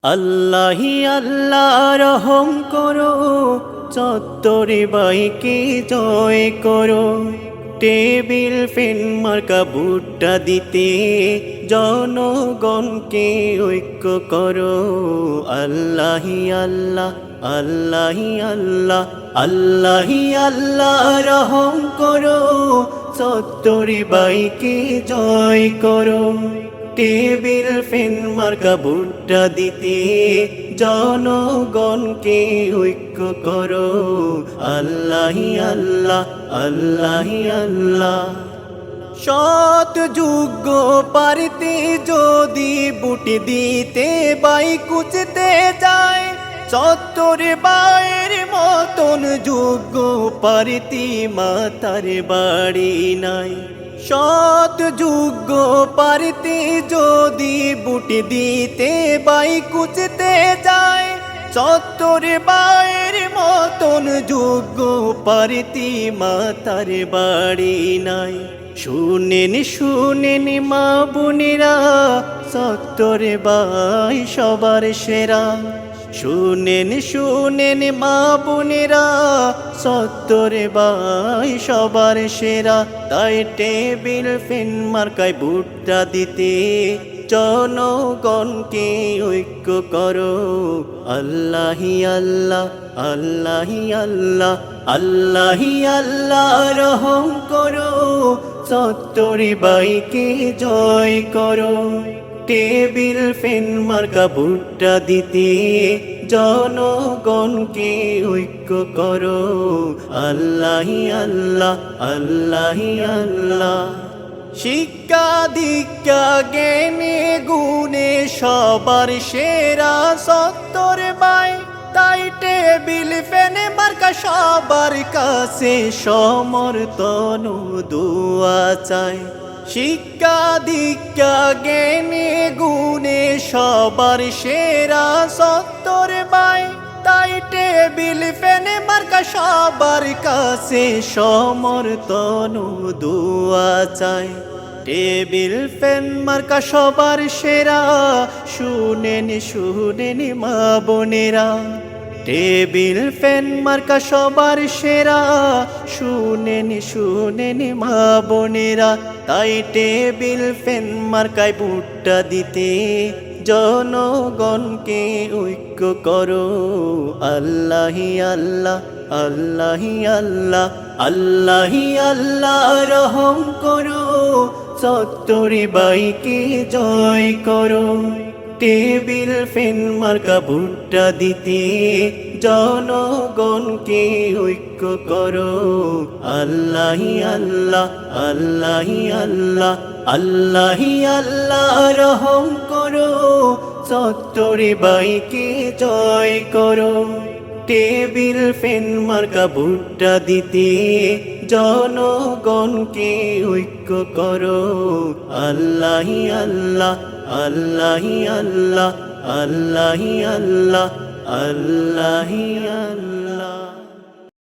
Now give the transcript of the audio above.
আল্লাহি আল্লাহ রহম করো, চত্বরে বাইকে জয় করো। টেবিল ফ্যান মার্কা ভোটটা দিতে জনগণকে ঐক্য করো। আল্লাহি আল্লাহ আল্লাহি আল্লাহ আল্লাহি আল্লাহ রহম করো, চত্বরে বাইকে জয় করো। টেবিল ফ্যান মার্কা ভোটটা দিতে জনগণকে ঐক্য করো। আল্লাহি আল্লাহ আল্লাহি আল্লাহ। সৎ যোগ্য পারিতে যদি বুট দিতে বাই কুচতে যায়, চত্বরে বাইয়ের মতন যোগ্য পারিতি মাতার বাড়ি নাই। সৎ যোগ্য পারিতে যদি বুট দিতে বাই কুচতে যায়, চত্বরে বাইয়ের মতন যোগ্য পারিতি মাতার বাড়ি নাই। শুনেন শুনেন মা বোনেরা, চত্বরে বাই সবার সেরা। শুনেন শুনেন মা বোনেরা, চত্বরে বাই সবার সেরা। তাই টেবিল ফ্যান মার্কায় ভোটটা দিতে জনগণকে ঐক্য করো। আল্লাহি আল্লাহ আল্লাহি আল্লাহ আল্লাহি আল্লাহ রহম করো, চত্বরে বাইকে জয় করো। টেবিল ফ্যান মার্কা ভোটটা দিতে জনগণকে ঐক্য করো। আল্লাহি আল্লাহ আল্লাহি আল্লাহ। শিক্ষা দীক্ষা জ্ঞানে গুণে সবার সেরা চত্বরে বাই, তাই টেবিল ফ্যান মার্কা সবার কাছে সমর্থন দোয়া চাই। শিক্ষা দীক্ষা জ্ঞানে গুণে সবার সেরা চত্বরে বাই, তাই টেবিল ফ্যান মার্কা সবার কাছে সমর্থন দোয়া চাই। টেবিল ফ্যান মার্কা সবার সেরা, শুনেন শুনেন মা বোনেরা। টেবিল ফ্যান মার্কা সবার সেরা, শুনেন শুনেন মা বোনেরা। তাই টেবিল ফ্যান মার্কায় ভোটটা দিতে জনগণকে ঐক্য করো। আল্লাহি আল্লাহ আল্লাহি আল্লাহ আল্লাহি আল্লাহ রহম করো, চত্বরে বাইকে জয় করো। টেবিল ফ্যান মার্কা ভোটটা দিতে জনগণকে ঐক্য করো। আল্লাহি আল্লাহ আল্লাহি আল্লাহ আল্লাহি আল্লাহ রহম করো, চত্বরে বাইকে জয় করো। টেবিল ফ্যান মার্কা ভোটটা দিতে জনগণকে ঐক্য করো। আল্লাহি আল্লাহ আল্লাহি আল্লাহ আল্লাহি আল্লাহ আল্লাহি আল্লাহ।